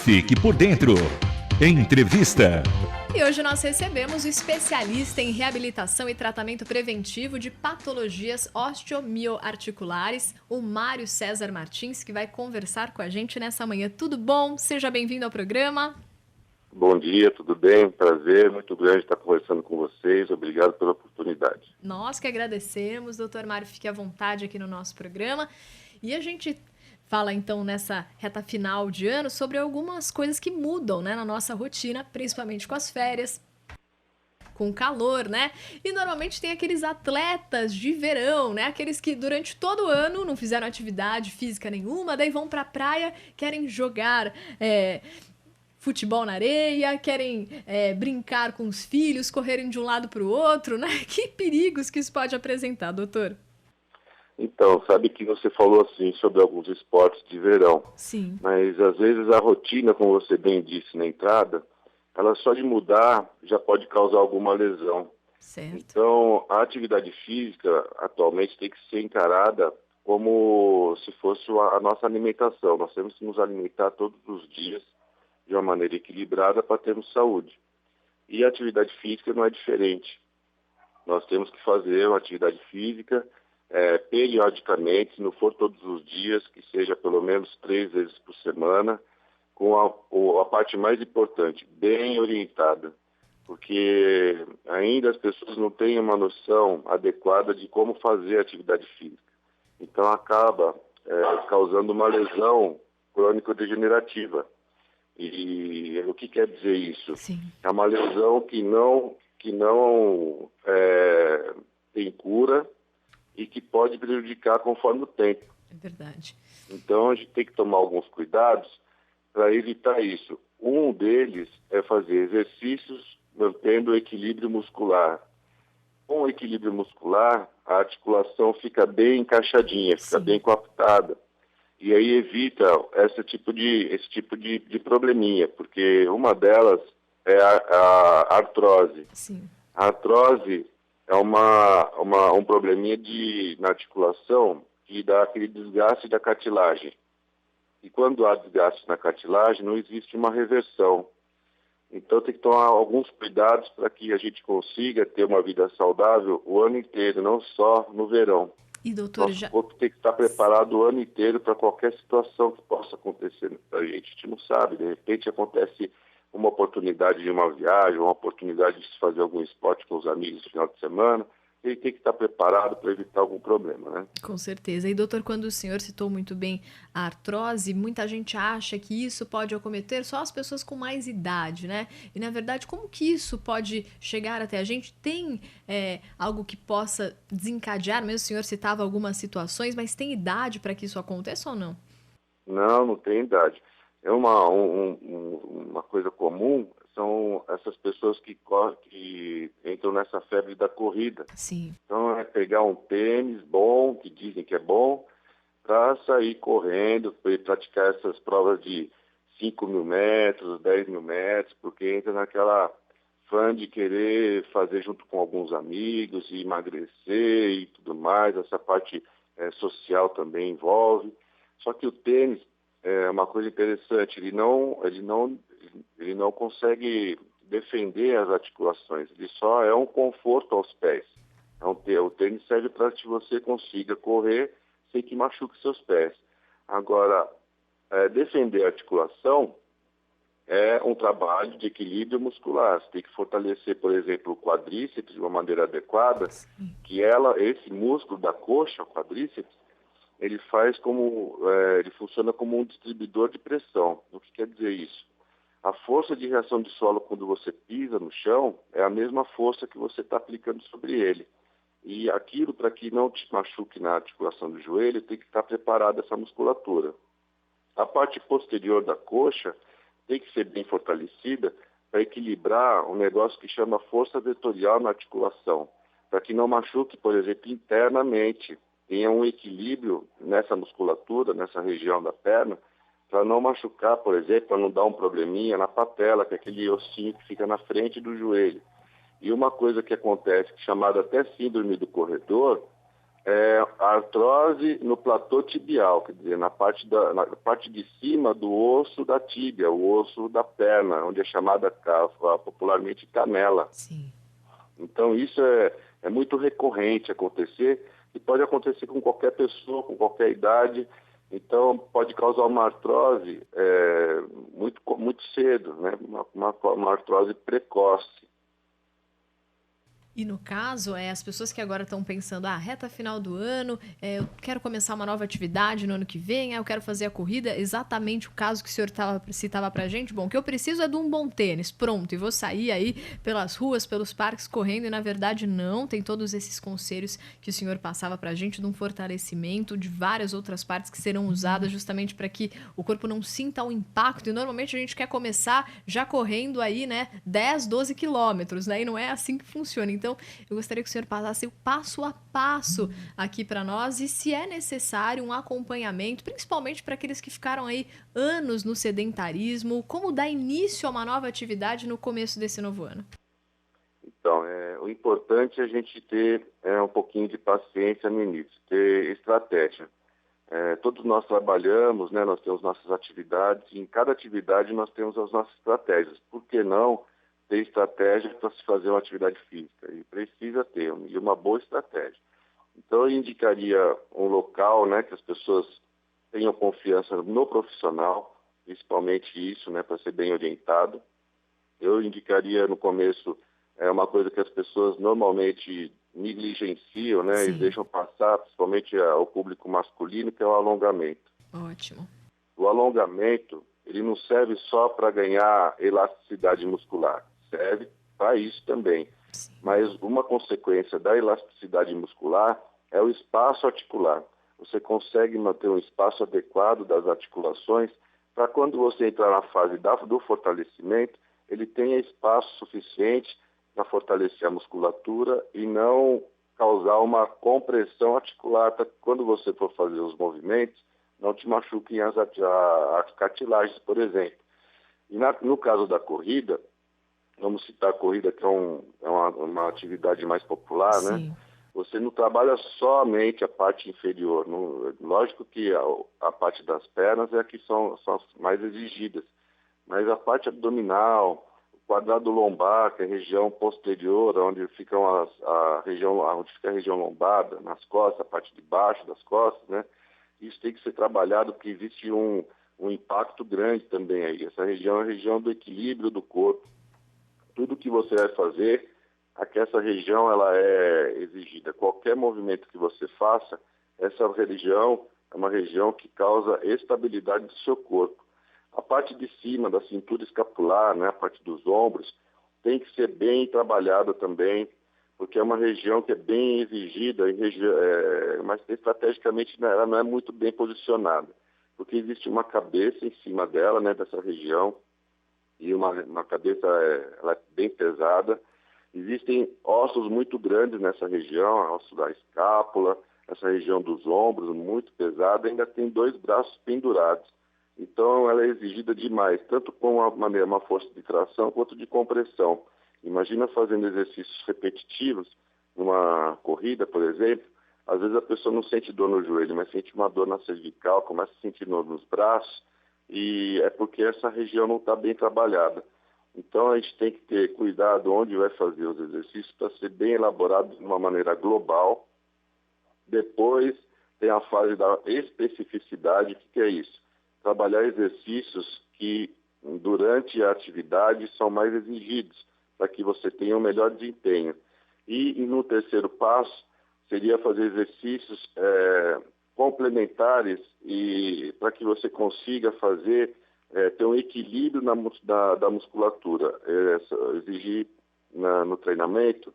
Fique por dentro. Entrevista. E hoje nós recebemos o especialista em reabilitação e tratamento preventivo de patologias osteomioarticulares, o Mário César Martins, que vai conversar com a gente nessa manhã. Tudo bom? Seja bem-vindo ao programa. Bom dia, tudo bem? Prazer muito grande estar conversando com vocês. Obrigado pela oportunidade. Nós que agradecemos, doutor Mário, fique à vontade aqui no nosso programa. E a gente fala então nessa reta final de ano sobre algumas coisas que mudam, né, na nossa rotina, principalmente com as férias, com o calor, né? E normalmente tem aqueles atletas de verão, né? Aqueles que durante todo o ano não fizeram atividade física nenhuma, daí vão pra praia, querem jogar futebol na areia, querem brincar com os filhos, correrem de um lado para o outro, né? Que perigos que isso pode apresentar, doutor? Então, sabe que você falou assim sobre alguns esportes de verão. Sim. Mas às vezes a rotina, como você bem disse na entrada, ela só de mudar já pode causar alguma lesão. Certo. Então, a atividade física atualmente tem que ser encarada como se fosse a nossa alimentação. Nós temos que nos alimentar todos os dias de uma maneira equilibrada para termos saúde. E a atividade física não é diferente. Nós temos que fazer uma atividade física periodicamente, se não for todos os dias, que seja pelo menos 3 vezes por semana, com a parte mais importante, bem orientada, porque ainda as pessoas não têm uma noção adequada de como fazer atividade física. Então acaba causando uma lesão crônico-degenerativa. E o que quer dizer isso? Sim. É uma lesão que não tem cura e que pode prejudicar conforme o tempo. É verdade. Então, a gente tem que tomar alguns cuidados para evitar isso. Um deles é fazer exercícios mantendo o equilíbrio muscular. Com o equilíbrio muscular, a articulação fica bem encaixadinha, fica bem coaptada. E aí evita esse tipo de probleminha, porque uma delas é a artrose. Sim. A artrose é um probleminha na articulação que dá aquele desgaste da cartilagem. E quando há desgaste na cartilagem, não existe uma reversão. Então tem que tomar alguns cuidados para que a gente consiga ter uma vida saudável o ano inteiro, não só no verão. E doutor, Nosso corpo tem que estar preparado o ano inteiro para qualquer situação que possa acontecer para a gente. A gente não sabe, de repente acontece uma oportunidade de uma viagem, uma oportunidade de se fazer algum esporte com os amigos no final de semana. Ele tem que estar preparado para evitar algum problema, né? Com certeza. E doutor, quando o senhor citou muito bem a artrose, muita gente acha que isso pode acometer só as pessoas com mais idade, né? E na verdade, como que isso pode chegar até a gente? Tem algo que possa desencadear? Mesmo o senhor citava algumas situações, mas tem idade para que isso aconteça ou não? Não tem idade. É uma coisa comum, são essas pessoas que entram nessa febre da corrida. Sim. Então é pegar um tênis bom, que dizem que é bom, para sair correndo, para praticar essas provas de 5.000 metros, 10.000 metros, porque entra naquela fã de querer fazer junto com alguns amigos, e emagrecer e tudo mais, essa parte social também envolve. Só que o tênis é uma coisa interessante, ele não consegue defender as articulações, ele só é um conforto aos pés. Então, o tênis serve para que você consiga correr sem que machuque seus pés. Agora, defender a articulação é um trabalho de equilíbrio muscular. Você tem que fortalecer, por exemplo, o quadríceps de uma maneira adequada, que esse músculo da coxa, o quadríceps, ele funciona como um distribuidor de pressão. O que quer dizer isso? A força de reação de solo quando você pisa no chão é a mesma força que você está aplicando sobre ele. E aquilo, para que não te machuque na articulação do joelho, tem que estar preparada essa musculatura. A parte posterior da coxa tem que ser bem fortalecida para equilibrar um negócio que chama força vetorial na articulação, para que não machuque, por exemplo, internamente. Tenha um equilíbrio nessa musculatura, nessa região da perna, para não machucar, por exemplo, para não dar um probleminha na patela, que é aquele ossinho que fica na frente do joelho. E uma coisa que acontece, chamada até síndrome do corredor, A artrose no platô tibial, quer dizer, na parte de cima do osso da tíbia, o osso da perna, onde é chamada popularmente canela. Sim. Então isso é muito recorrente acontecer e pode acontecer com qualquer pessoa, com qualquer idade. Então pode causar uma artrose muito cedo, né? Uma artrose precoce. E no caso, as pessoas que agora estão pensando, reta final do ano, eu quero começar uma nova atividade no ano que vem, eu quero fazer a corrida, exatamente o caso que o senhor citava pra gente. Bom, o que eu preciso é de um bom tênis, pronto, e vou sair aí pelas ruas, pelos parques correndo, e na verdade não, tem todos esses conselhos que o senhor passava pra gente, de um fortalecimento de várias outras partes que serão usadas justamente para que o corpo não sinta o impacto, e normalmente a gente quer começar já correndo aí, né, 10, 12 quilômetros, né, e não é assim que funciona. Então, eu gostaria que o senhor passasse o passo a passo aqui para nós e se é necessário um acompanhamento, principalmente para aqueles que ficaram aí anos no sedentarismo, como dar início a uma nova atividade no começo desse novo ano. Então, o importante é a gente ter um pouquinho de paciência no início, ter estratégia. Todos nós trabalhamos, né, nós temos nossas atividades, e em cada atividade nós temos as nossas estratégias. Por que não ter estratégia para se fazer uma atividade física? E precisa ter, e uma boa estratégia. Então, eu indicaria um local, né, que as pessoas tenham confiança no profissional, principalmente isso, né, para ser bem orientado. Eu indicaria no começo uma coisa que as pessoas normalmente negligenciam, né, e deixam passar, principalmente ao público masculino, que é o alongamento. Ótimo. O alongamento, ele não serve só para ganhar elasticidade muscular, serve para isso também. Sim. Mas uma consequência da elasticidade muscular é o espaço articular. Você consegue manter um espaço adequado das articulações para quando você entrar na fase do fortalecimento, ele tenha espaço suficiente para fortalecer a musculatura e não causar uma compressão articular para que quando você for fazer os movimentos, não te machuquem as cartilagens, por exemplo. E no caso da corrida, vamos citar a corrida, que é uma atividade mais popular, Sim. né? Você não trabalha somente a parte inferior. Lógico que a parte das pernas é a que são as mais exigidas, mas a parte abdominal, o quadrado lombar, que é a região posterior, onde fica a região lombada, nas costas, a parte de baixo das costas, né? Isso tem que ser trabalhado, porque existe um impacto grande também aí. Essa região é a região do equilíbrio do corpo. Tudo que você vai fazer, aqui essa região ela é exigida. Qualquer movimento que você faça, essa região é uma região que causa estabilidade do seu corpo. A parte de cima da cintura escapular, né, a parte dos ombros, tem que ser bem trabalhada também, porque é uma região que é bem exigida, mas estrategicamente ela não é muito bem posicionada, porque existe uma cabeça em cima dela, né, dessa região, e uma cabeça ela é bem pesada. Existem ossos muito grandes nessa região, osso da escápula, essa região dos ombros, muito pesada, ainda tem 2 braços pendurados. Então ela é exigida demais, tanto com uma força de tração quanto de compressão. Imagina fazendo exercícios repetitivos, numa corrida, por exemplo, às vezes a pessoa não sente dor no joelho, mas sente uma dor na cervical, começa a sentir dor nos braços, e é porque essa região não está bem trabalhada. Então a gente tem que ter cuidado onde vai fazer os exercícios para ser bem elaborado de uma maneira global. Depois tem a fase da especificidade. O que é isso? Trabalhar exercícios que durante a atividade são mais exigidos, para que você tenha um melhor desempenho. E no terceiro passo seria fazer exercícios complementares e para que você consiga ter um equilíbrio da musculatura. Exigir no treinamento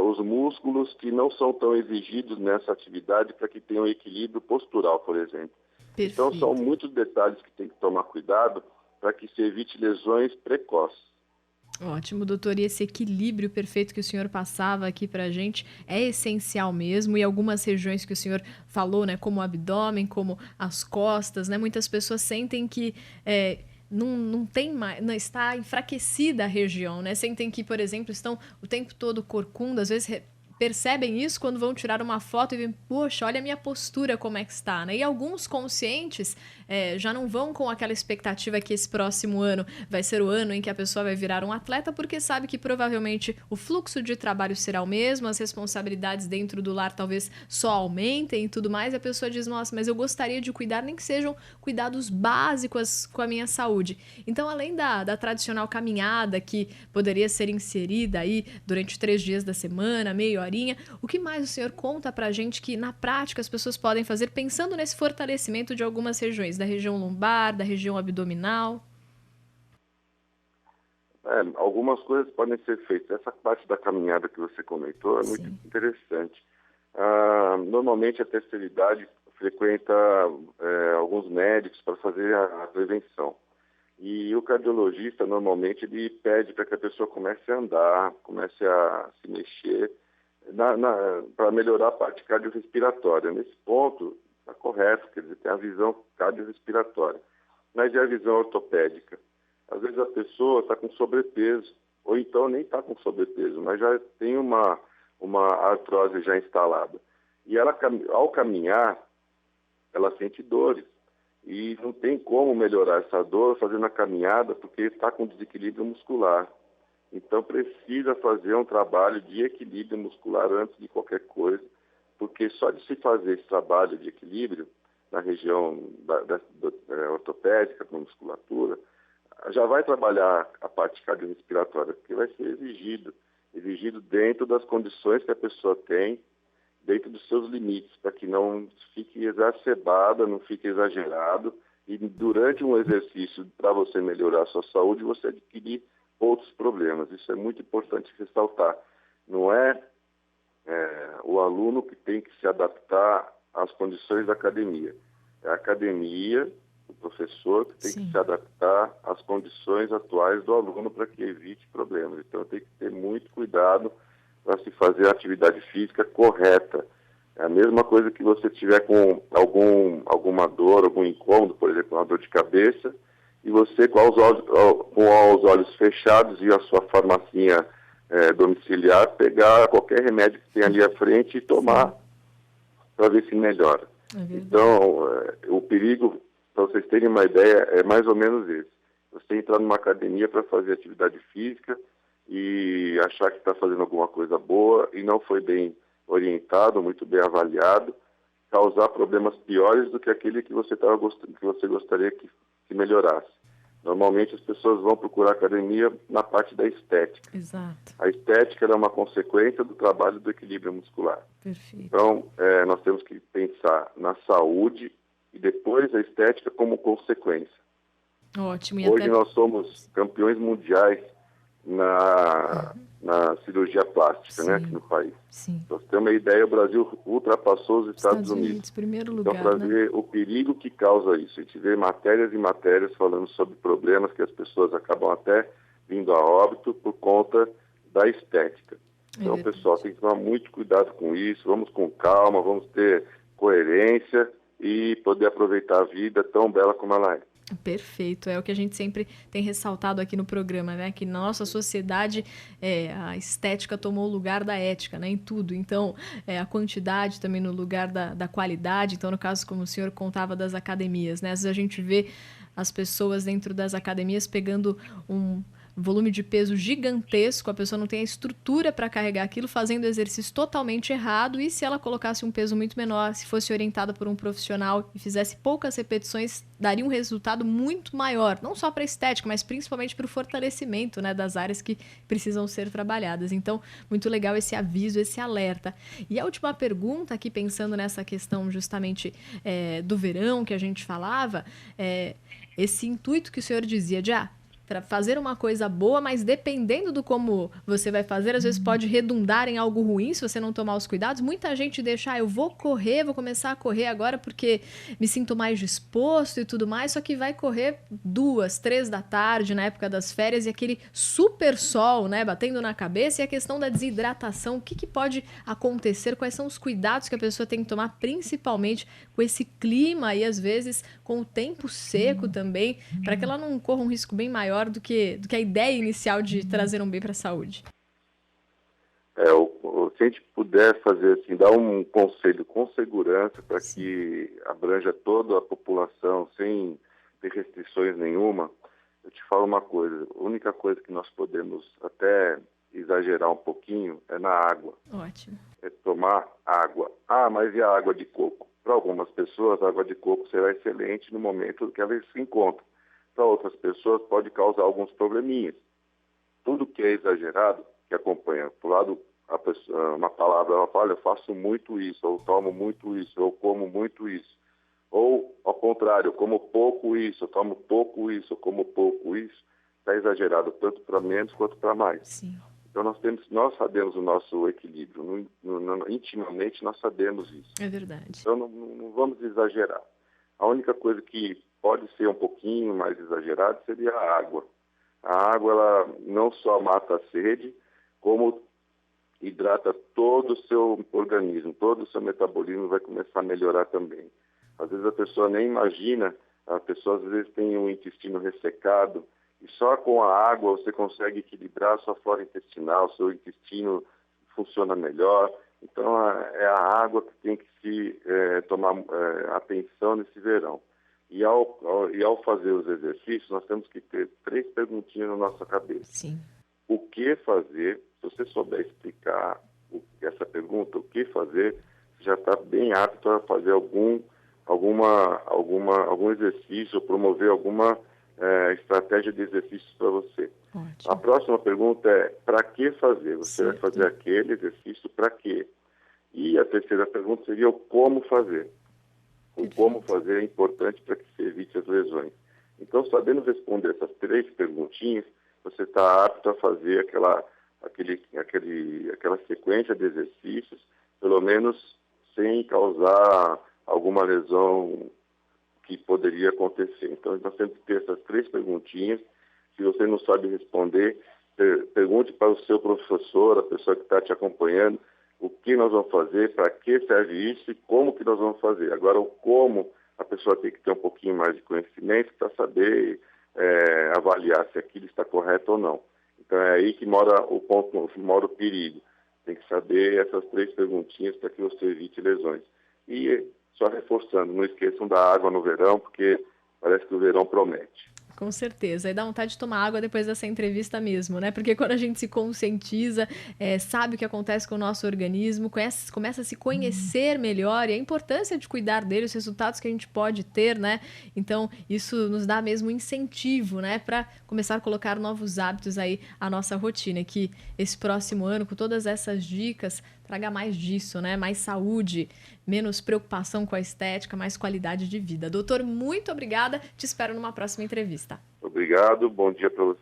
os músculos que não são tão exigidos nessa atividade para que tenham equilíbrio postural, por exemplo. Perfeito. Então são muitos detalhes que tem que tomar cuidado para que se evite lesões precoces. Ótimo, doutor. E esse equilíbrio perfeito que o senhor passava aqui pra gente é essencial mesmo. E algumas regiões que o senhor falou, né, como o abdômen, como as costas, né, muitas pessoas sentem que não tem mais, não está enfraquecida a região, né? Sentem que, por exemplo, estão o tempo todo corcunda, às vezes percebem isso quando vão tirar uma foto e veem, poxa, olha a minha postura como é que está, né? E alguns conscientes já não vão com aquela expectativa que esse próximo ano vai ser o ano em que a pessoa vai virar um atleta, porque sabe que provavelmente o fluxo de trabalho será o mesmo, as responsabilidades dentro do lar talvez só aumentem e tudo mais, e a pessoa diz, nossa, mas eu gostaria de cuidar, nem que sejam cuidados básicos com a minha saúde. Então, além da tradicional caminhada que poderia ser inserida aí durante 3 dias da semana, meia horinha, o que mais o senhor conta pra gente que na prática as pessoas podem fazer pensando nesse fortalecimento de algumas regiões, da região lombar, da região abdominal? Algumas coisas podem ser feitas. Essa parte da caminhada que você comentou é muito interessante. Normalmente a terceira idade frequenta alguns médicos para fazer a prevenção. E o cardiologista, normalmente, ele pede para que a pessoa comece a andar, comece a se mexer, para melhorar a parte cardiorrespiratória. Nesse ponto, está correto, quer dizer, tem a visão cardiorrespiratória. Mas e a visão ortopédica? Às vezes a pessoa está com sobrepeso, ou então nem está com sobrepeso, mas já tem uma artrose já instalada. E ela, ao caminhar, ela sente dores. E não tem como melhorar essa dor fazendo a caminhada, porque está com desequilíbrio muscular. Então precisa fazer um trabalho de equilíbrio muscular antes de qualquer coisa, porque só de se fazer esse trabalho de equilíbrio na região ortopédica, com musculatura, já vai trabalhar a parte cardiorrespiratória, porque vai ser exigido dentro das condições que a pessoa tem, dentro dos seus limites, para que não fique exacerbada, não fique exagerado, e durante um exercício, para você melhorar a sua saúde, você adquirir outros problemas. Isso é muito importante ressaltar. Não é o aluno que tem que se adaptar às condições da academia. É a academia, o professor, que tem que se adaptar às condições atuais do aluno para que evite problemas. Então, tem que ter muito cuidado para se fazer a atividade física correta. É a mesma coisa que você tiver com alguma dor, algum incômodo, por exemplo, uma dor de cabeça, e você com os olhos fechados e a sua farmacinha domiciliar, pegar qualquer remédio que tem ali à frente e tomar para ver se melhora. Então, o perigo, para vocês terem uma ideia, é mais ou menos esse. Você entrar numa academia para fazer atividade física e achar que está fazendo alguma coisa boa e não foi bem orientado, muito bem avaliado, causar problemas piores do que aquele que você gostaria que melhorasse. Normalmente as pessoas vão procurar academia na parte da estética. Exato. A estética é uma consequência do trabalho do equilíbrio muscular. Perfeito. Então, nós temos que pensar na saúde e depois a estética como consequência. Ótimo. Hoje nós somos campeões mundiais na cirurgia plástica, né, aqui no país. Sim. Para você ter uma ideia, o Brasil ultrapassou os Estados Unidos. Primeiro lugar, então, para ver o perigo que causa isso, a gente vê matérias e matérias falando sobre problemas que as pessoas acabam até vindo a óbito por conta da estética. Então, pessoal, tem que tomar muito cuidado com isso, vamos com calma, vamos ter coerência e poder aproveitar a vida tão bela como ela é. Perfeito, é o que a gente sempre tem ressaltado aqui no programa, né? Que na nossa sociedade a estética tomou o lugar da ética, né? Em tudo. Então, a quantidade também no lugar da qualidade. Então, no caso, como o senhor contava das academias, né? Às vezes a gente vê as pessoas dentro das academias pegando um volume de peso gigantesco, a pessoa não tem a estrutura para carregar aquilo, fazendo exercício totalmente errado, e se ela colocasse um peso muito menor, se fosse orientada por um profissional e fizesse poucas repetições, daria um resultado muito maior, não só para a estética, mas principalmente para o fortalecimento, né, das áreas que precisam ser trabalhadas. Então, muito legal esse aviso, esse alerta. E a última pergunta aqui, pensando nessa questão justamente do verão que a gente falava, esse intuito que o senhor dizia de para fazer uma coisa boa, mas dependendo do como você vai fazer, às vezes pode redundar em algo ruim se você não tomar os cuidados. Muita gente deixa, eu vou começar a correr agora porque me sinto mais disposto e tudo mais, só que vai correr 2, 3 da tarde, na época das férias, e aquele super sol, né, batendo na cabeça, e a questão da desidratação, o que pode acontecer, quais são os cuidados que a pessoa tem que tomar, principalmente com esse clima e às vezes com o tempo seco também, para que ela não corra um risco bem maior do que a ideia inicial de trazer um bem para a saúde. se a gente puder fazer assim, dar um conselho com segurança para que abranja toda a população sem ter restrições nenhuma, eu te falo uma coisa, a única coisa que nós podemos até exagerar um pouquinho é na água. Ótimo. É tomar água. Ah, mas e a água de coco? Para algumas pessoas, a água de coco será excelente no momento que elas se encontram. Para outras pessoas, pode causar alguns probleminhas. Tudo que é exagerado, que acompanha, por lado, uma palavra, ela fala, eu faço muito isso, ou tomo muito isso, ou como muito isso. Ou, ao contrário, eu como pouco isso, eu tomo pouco isso, eu como pouco isso, está exagerado tanto para menos quanto para mais. Sim. Então nós sabemos o nosso equilíbrio, intimamente nós sabemos isso. É verdade. Então não vamos exagerar. A única coisa que pode ser um pouquinho mais exagerada seria a água. A água, ela não só mata a sede, como hidrata todo o seu organismo, todo o seu metabolismo vai começar a melhorar também. Às vezes a pessoa nem imagina, a pessoa às vezes tem um intestino ressecado, e só com a água você consegue equilibrar a sua flora intestinal, seu intestino funciona melhor. Então é a água que tem que se tomar atenção nesse verão. E ao fazer os exercícios, nós temos que ter 3 perguntinhas na nossa cabeça. Sim. O que fazer? Se você souber explicar essa pergunta, o que fazer, você já está bem apto a fazer algum exercício, ou promover alguma estratégia de exercícios para você. Ótimo. A próxima pergunta é, para que fazer? Você vai fazer aquele exercício para quê? E a terceira pergunta seria o como fazer. O como fazer é importante para que se evite as lesões. Então, sabendo responder essas 3 perguntinhas, você está apto a fazer aquela sequência de exercícios, pelo menos sem causar alguma lesão que poderia acontecer. Então, nós temos que ter essas 3 perguntinhas. Se você não sabe responder, pergunte para o seu professor, a pessoa que está te acompanhando, o que nós vamos fazer, para que serve isso e como que nós vamos fazer. Agora, o como, a pessoa tem que ter um pouquinho mais de conhecimento para saber avaliar se aquilo está correto ou não. Então, é aí que mora o perigo. Tem que saber essas 3 perguntinhas para que você evite lesões. E, só reforçando, não esqueçam da água no verão, porque parece que o verão promete. Com certeza. E dá vontade de tomar água depois dessa entrevista mesmo, né? Porque quando a gente se conscientiza, sabe o que acontece com o nosso organismo, começa a se conhecer melhor e a importância de cuidar dele, os resultados que a gente pode ter, né? Então, isso nos dá mesmo incentivo, né? Para começar a colocar novos hábitos aí à nossa rotina. Que esse próximo ano, com todas essas dicas, traga mais disso, né? Mais saúde, menos preocupação com a estética, mais qualidade de vida. Doutor, muito obrigada. Te espero numa próxima entrevista. Obrigado, bom dia para você.